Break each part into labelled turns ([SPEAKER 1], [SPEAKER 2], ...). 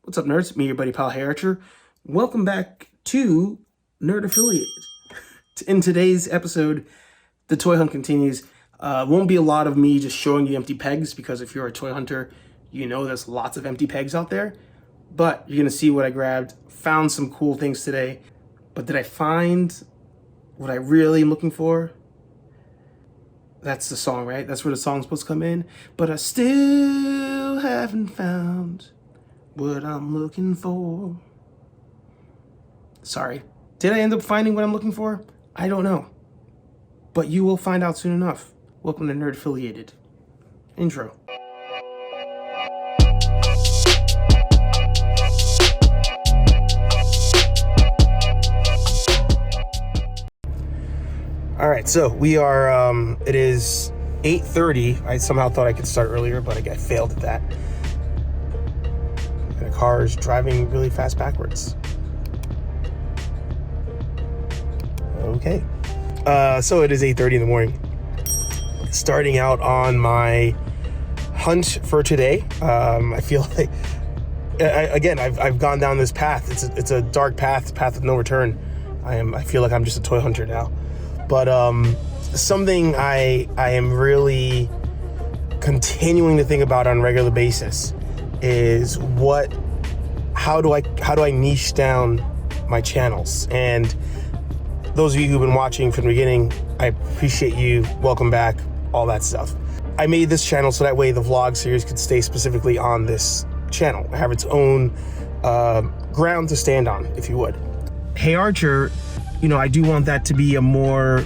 [SPEAKER 1] What's up, nerds? Me, your buddy pal HeyArcher. Welcome back to Nerd Affiliated. In today's episode, the toy hunt continues. Won't be a lot of me just showing you empty pegs, because if you're a toy hunter, you know there's lots of empty pegs out there. But you're gonna see what I grabbed. Found some cool things today. But did I find what I really am looking for? That's the song, right? That's where the song's supposed to come in. But I still haven't found what I'm looking for. Sorry. Did I end up finding what I'm looking for? I don't know. But you will find out soon enough. Welcome to Nerd Affiliated. Intro. All right, so we are, it is 8:30. I somehow thought I could start earlier, but I failed at that. And the car is driving really fast backwards. Okay. So it is 8:30 in the morning. Starting out on my hunt for today. I feel like, I've gone down this path. It's a dark path of no return. I feel like I'm just a toy hunter now. But something I am really continuing to think about on a regular basis is how do I niche down my channels? And those of you who've been watching from the beginning, I appreciate you. Welcome back, all that stuff. I made this channel so that way the vlog series could stay specifically on this channel, have its own ground to stand on, if you would. HeyArcher, you know, I do want that to be a more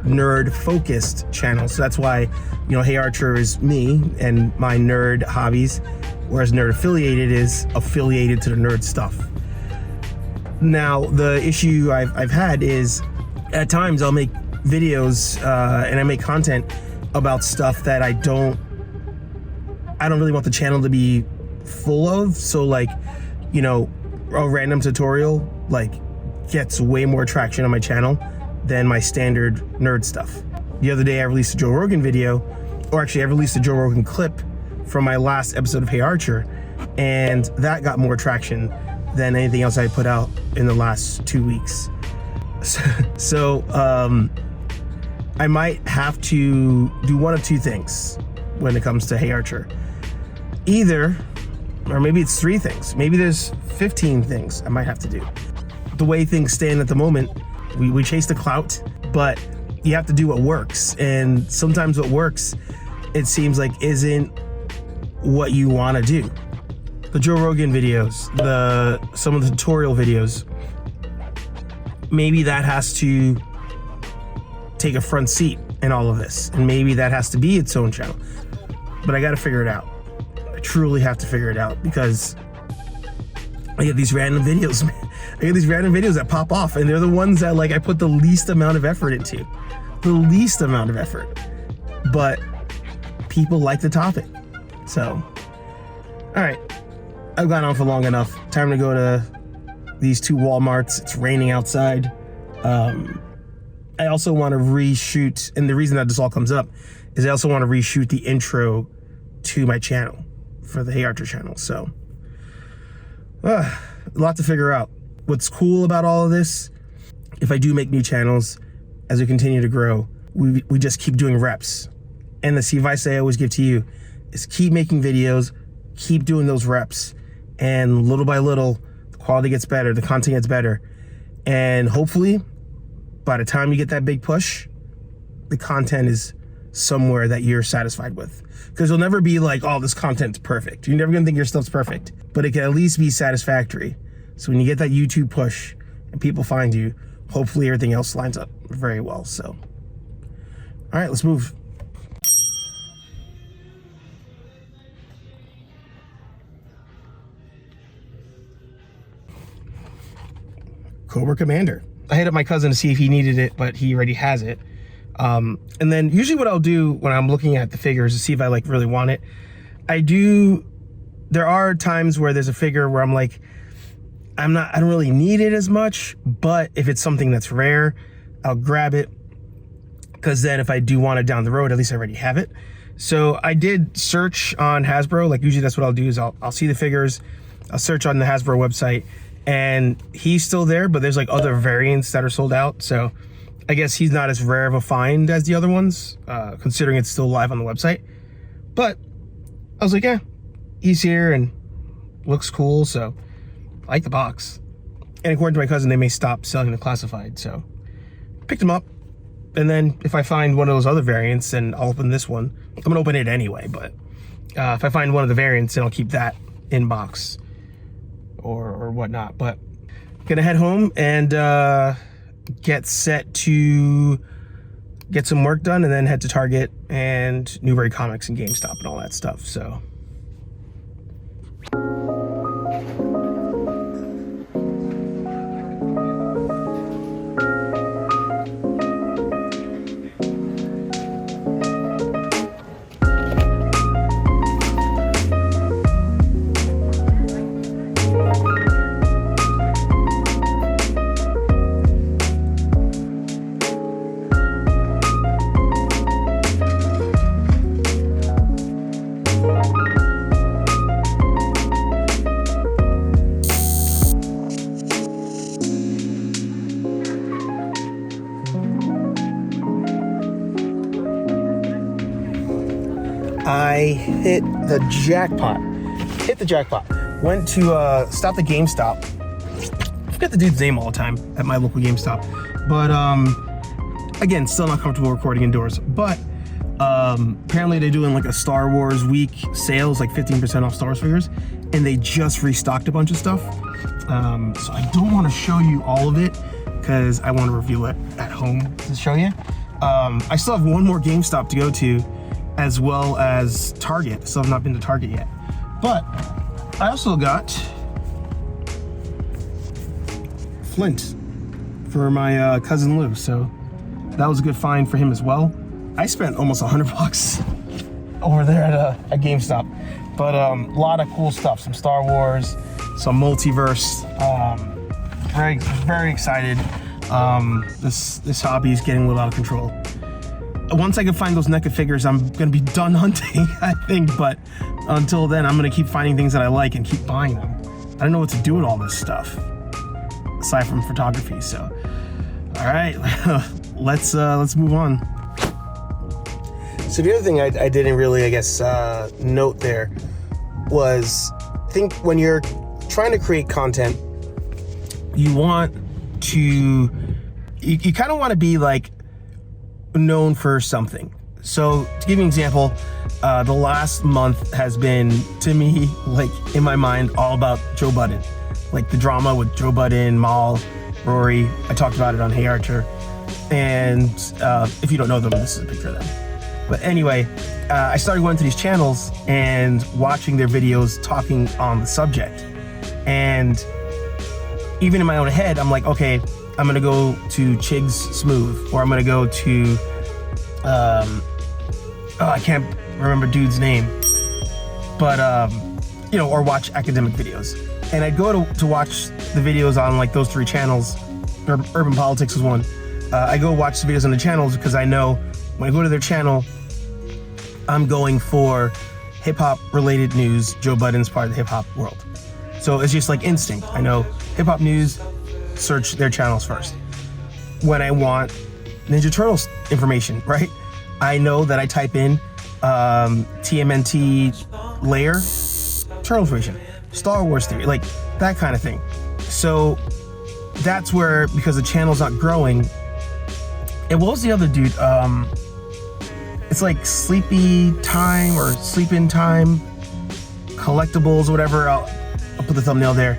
[SPEAKER 1] nerd-focused channel. So that's why, you know, HeyArcher is me and my nerd hobbies, whereas Nerd Affiliated is affiliated to the nerd stuff. Now, the issue I've had is at times I'll make videos and I make content about stuff that I don't really want the channel to be full of. So like, you know, a random tutorial like gets way more traction on my channel than my standard nerd stuff. The other day I released a Joe Rogan video, or actually I released a Joe Rogan clip from my last episode of HeyArcher, and that got more traction than anything else I put out in the last 2 weeks. So I might have to do one of two things when it comes to HeyArcher. Either, or maybe it's 3 things, maybe there's 15 things I might have to do. The way things stand at the moment, we chase the clout, but you have to do what works. And sometimes what works, it seems like, isn't what you want to do. The Joe Rogan videos, some of the tutorial videos, maybe that has to take a front seat in all of this. And maybe that has to be its own channel. But I got to figure it out. I truly have to figure it out, because I get these random videos, man. I get these random videos that pop off, and they're the ones that like I put the least amount of effort into. The least amount of effort. But people like the topic. So, all right. I've gone on for long enough. Time to go to these 2 Walmarts. It's raining outside. I also want to reshoot, and the reason that this all comes up is I also want to reshoot the intro to my channel for the HeyArcher channel. So, a lot to figure out. What's cool about all of this, if I do make new channels, as we continue to grow, we just keep doing reps. And the advice I always give to you is keep making videos, keep doing those reps, and little by little, the quality gets better, the content gets better. And hopefully, by the time you get that big push, the content is somewhere that you're satisfied with. Because you'll never be like, oh, this content's perfect. You're never gonna think your stuff's perfect, but it can at least be satisfactory. So when you get that YouTube push and people find you, hopefully everything else lines up very well. So, all right, let's move. Cobra Commander. I hit up my cousin to see if he needed it, but he already has it. And then usually what I'll do when I'm looking at the figures to see if I like really want it, there are times where there's a figure where I'm like, I don't really need it as much, but if it's something that's rare, I'll grab it, because then if I do want it down the road, at least I already have it. So I did search on Hasbro. Like usually that's what I'll do is I'll see the figures I'll search on the Hasbro website, and he's still there, but there's like other variants that are sold out. So I guess he's not as rare of a find as the other ones, considering it's still live on the website. But I was like, yeah, he's here and looks cool, so I like the box. And according to my cousin, they may stop selling the classified, so picked him up. And then if I find one of those other variants, then I'll open this one. I'm gonna open it anyway, but if I find one of the variants, then I'll keep that in box or whatnot. But I'm gonna head home and get set to get some work done, and then head to Target and Newbury Comics and GameStop and all that stuff. So I hit the jackpot. Went to stop the GameStop. I forget the dude's name all the time at my local GameStop. But again, still not comfortable recording indoors. But apparently they're doing like a Star Wars week sales, like 15% off Star Wars figures. And they just restocked a bunch of stuff. So I don't want to show you all of it because I want to review it at home to show you. I still have one more GameStop to go to, as well as Target. Still have not been to Target yet. But I also got Flint for my cousin Lou, so that was a good find for him as well. I spent almost $100 over there at GameStop, but a lot of cool stuff, some Star Wars, some multiverse. Very excited. This hobby is getting a little out of control. Once I can find those NECA figures, I'm gonna be done hunting, I think. But until then, I'm gonna keep finding things that I like and keep buying them. I don't know what to do with all this stuff, aside from photography. So, all right, let's move on. So the other thing I didn't really, I guess, note there was, I think when you're trying to create content, you want to, you kind of want to be like known for something. So to give you an example, the last month has been, to me, like in my mind, all about Joe Budden, like the drama with Joe Budden, Mal, Rory. I talked about it on HeyArcher, and if you don't know them, this is a picture of them. But anyway, I started going to these channels and watching their videos talking on the subject, and even in my own head, I'm like, okay, I'm gonna go to Chig's Smooth, or I'm gonna go to, I can't remember dude's name, but you know, or watch academic videos. And I'd go to watch the videos on like those three channels. Urban Politics was one. I go watch the videos on the channels because I know when I go to their channel, I'm going for hip hop related news. Joe Budden's part of the hip hop world, so it's just like instinct. I know hip hop news. Search their channels first. When I want Ninja Turtles information, right? I know that I type in TMNT layer turtle information, Star Wars theory, like that kind of thing. So that's where, because the channel's not growing. And what was the other dude? It's like Sleepy Time or Sleep In Time Collectibles, whatever. I'll put the thumbnail there.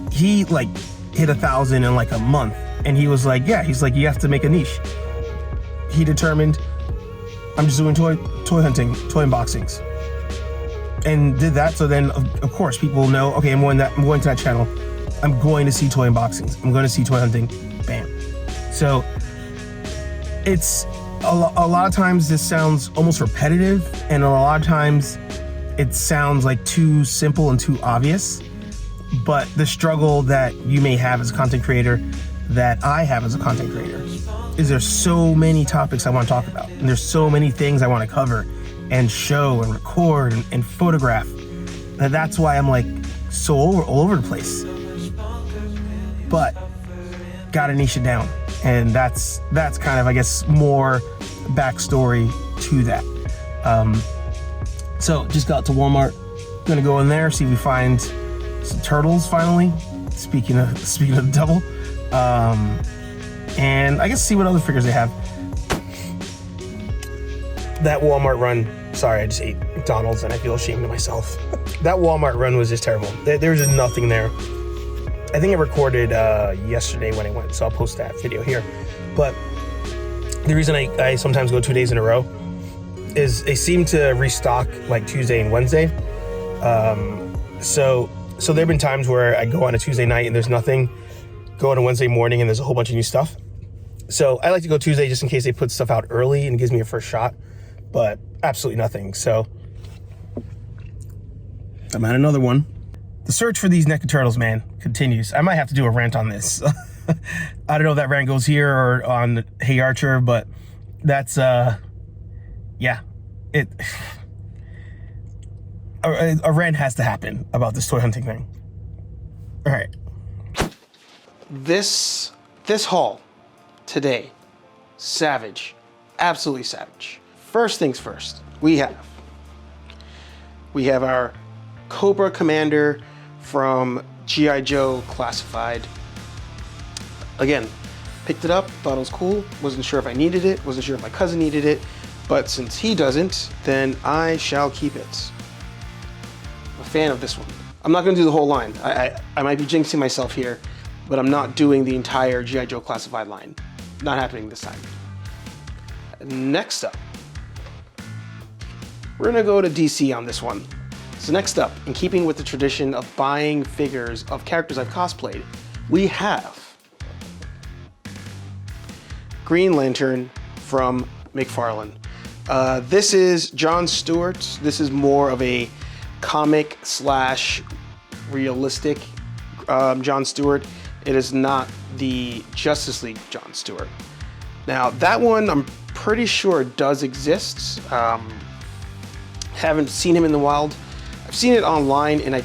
[SPEAKER 1] He like hit 1,000 in like a month, and he was like, yeah, he's like, you have to make a niche. He determined, I'm just doing toy hunting, toy unboxings, and did that. So then of course people know, okay, I'm going to that channel, I'm going to see toy unboxings, I'm going to see toy hunting, bam. So it's a lot of times this sounds almost repetitive, and a lot of times it sounds like too simple and too obvious. But the struggle that you may have as a content creator, that I have as a content creator, is there's so many topics I want to talk about, and there's so many things I want to cover and show and record and photograph. And that's why I'm like so all over the place. But gotta niche it down. And that's kind of, I guess, more backstory to that. So just got to Walmart. Gonna go in there, see if we find some turtles finally. Speaking of the devil. And I guess see what other figures they have. That Walmart run, sorry, I just ate McDonald's and I feel ashamed of myself. That Walmart run was just terrible. There was nothing there. I think I recorded yesterday when I went, so I'll post that video here. But the reason I sometimes go 2 days in a row is they seem to restock like Tuesday and Wednesday. So there have been times where I go on a Tuesday night and there's nothing, go on a Wednesday morning and there's a whole bunch of new stuff. So I like to go Tuesday just in case they put stuff out early and gives me a first shot, but absolutely nothing. So I'm at another one. The search for these NECA turtles, man, continues. I might have to do a rant on this. I don't know if that rant goes here or on HeyArcher, but that's, yeah, a rant has to happen about this toy hunting thing. All right. This haul today, savage, absolutely savage. First things first, we have our Cobra Commander from G.I. Joe Classified. Again, picked it up, thought it was cool, wasn't sure if I needed it, wasn't sure if my cousin needed it, but since he doesn't, then I shall keep it. I'm a fan of this one. I'm not gonna do the whole line. I might be jinxing myself here, but I'm not doing the entire G.I. Joe Classified line. Not happening this time. Next up, we're gonna go to DC on this one. So next up, in keeping with the tradition of buying figures of characters I've cosplayed, we have Green Lantern from McFarlane. This is John Stewart. This is more of a comic slash realistic John Stewart. It is not the Justice League John Stewart. Now that one I'm pretty sure does exist. Haven't seen him in the wild. I've seen it online, and I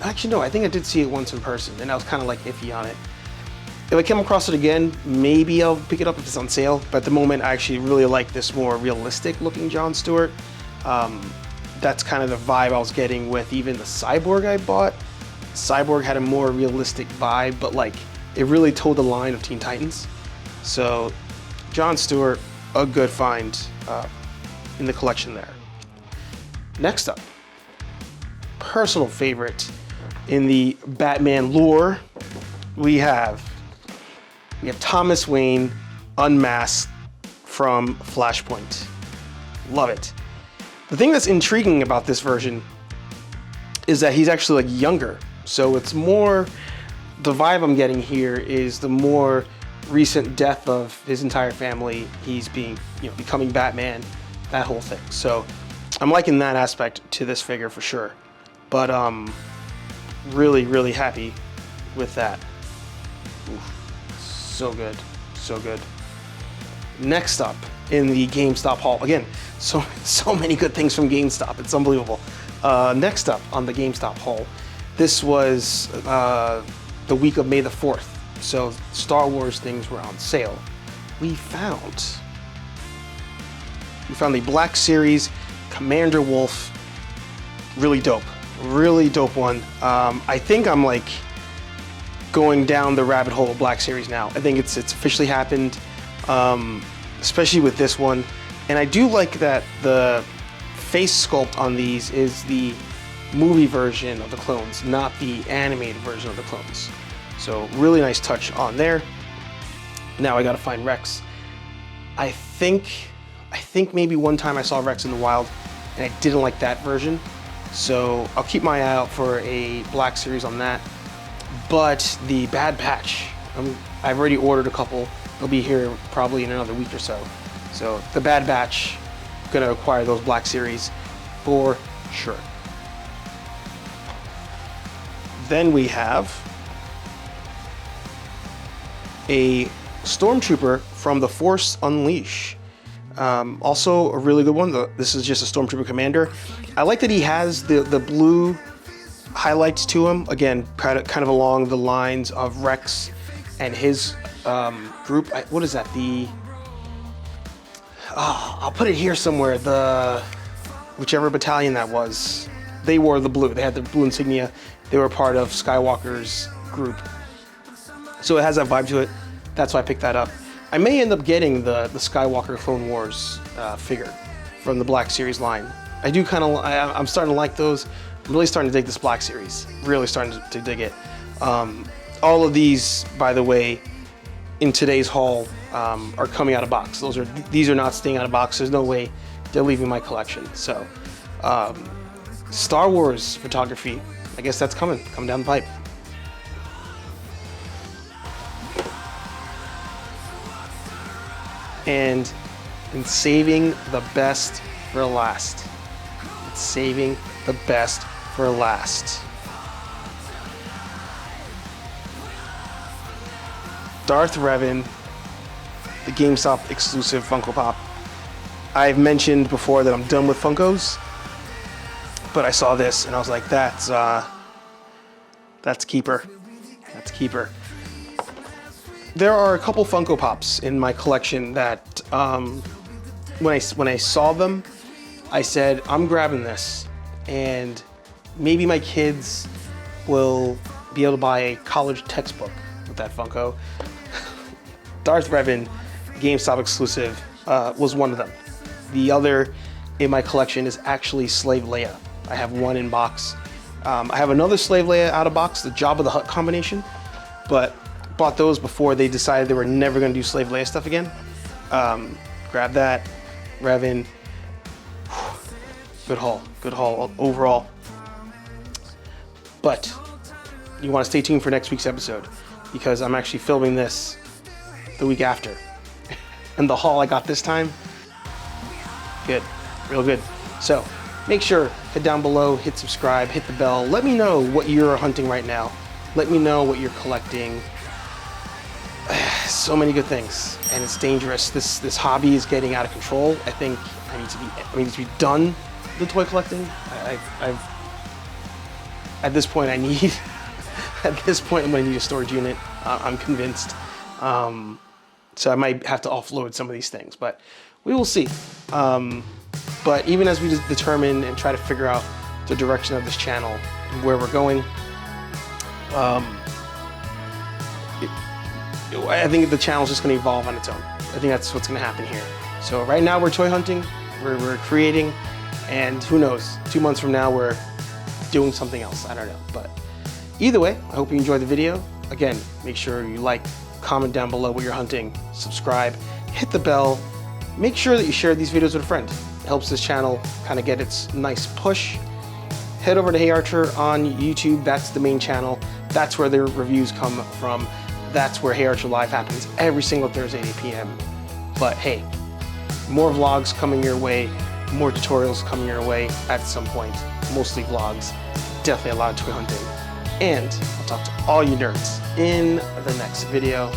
[SPEAKER 1] think I did see it once in person, and I was kind of like iffy on it. If I come across it again, maybe I'll pick it up if it's on sale, but at the moment I actually really like this more realistic looking John Stewart. That's kind of the vibe I was getting with even the Cyborg I bought. Cyborg had a more realistic vibe, but like it really toed the line of Teen Titans. So John Stewart, a good find in the collection there. Next up, personal favorite in the Batman lore, we have Thomas Wayne unmasked from Flashpoint. Love it. The thing that's intriguing about this version is that he's actually like younger. So it's more, the vibe I'm getting here is the more recent death of his entire family. He's being, becoming Batman, that whole thing. So I'm liking that aspect to this figure for sure. But really, really happy with that. Oof. So good, so good. Next up in the GameStop haul, again, so many good things from GameStop, it's unbelievable. Next up on the GameStop haul, this was the week of May the 4th, so Star Wars things were on sale. We found the Black Series Commander Wolf, really dope one. I think I'm like going down the rabbit hole of Black Series now. I think it's officially happened, especially with this one. And I do like that the face sculpt on these is the movie version of the clones, not the animated version of the clones. So really nice touch on there. Now I gotta find Rex. I think maybe one time I saw Rex in the wild and I didn't like that version. So I'll keep my eye out for a Black Series on that. But the Bad Batch, I've already ordered a couple. They'll be here probably in another week or so. So the Bad Batch, gonna acquire those Black Series for sure. Then we have a Stormtrooper from The Force Unleashed. Also a really good one. This is just a Stormtrooper Commander. I like that he has the blue highlights to them. Again, kind of along the lines of Rex and his group. What is that? I'll put it here somewhere. Whichever battalion that was, they wore the blue. They had the blue insignia. They were part of Skywalker's group. So it has that vibe to it. That's why I picked that up. I may end up getting the Skywalker Clone Wars figure from the Black Series line. I do kind of, I'm starting to like those. I'm really starting to dig this Black Series. Really starting to dig it. All of these, by the way, in today's haul, are coming out of box. These are not staying out of box. There's no way they're leaving my collection. So, Star Wars photography, I guess that's coming down the pipe. And saving the best for last. It's saving the best for last. Darth Revan, the GameStop exclusive Funko Pop. I've mentioned before that I'm done with Funkos, but I saw this and I was like, that's keeper. That's keeper. There are a couple Funko Pops in my collection that when I saw them, I said, I'm grabbing this, and maybe my kids will be able to buy a college textbook with that Funko. Darth Revan, GameStop exclusive, was one of them. The other in my collection is actually Slave Leia. I have one in box. I have another Slave Leia out of box, the Jabba the Hutt combination, but bought those before they decided they were never going to do Slave Leia stuff again. Grab that, Revan. Good haul overall. But you want to stay tuned for next week's episode, because I'm actually filming this the week after. And the haul I got this time, good, real good. So make sure, head down below, hit subscribe, hit the bell. Let me know what you're hunting right now. Let me know what you're collecting. So many good things, and it's dangerous. This hobby is getting out of control. I think I need to be done with toy collecting. I've at this point I'm gonna need a storage unit. I'm convinced. So I might have to offload some of these things, but we will see. But even as we determine and try to figure out the direction of this channel and where we're going, I think the channel's just going to evolve on its own. I think that's what's going to happen here. So right now we're toy hunting, we're creating, and who knows, 2 months from now we're doing something else. I don't know. But either way, I hope you enjoyed the video. Again, make sure you like, comment down below what you're hunting, subscribe, hit the bell. Make sure that you share these videos with a friend. It helps this channel kind of get its nice push. Head over to HeyArcher on YouTube. That's the main channel. That's where their reviews come from. That's where HeyArcher Live happens every single Thursday at 8 p.m. But hey, more vlogs coming your way, more tutorials coming your way at some point, mostly vlogs, definitely a lot of toy hunting. And I'll talk to all you nerds in the next video.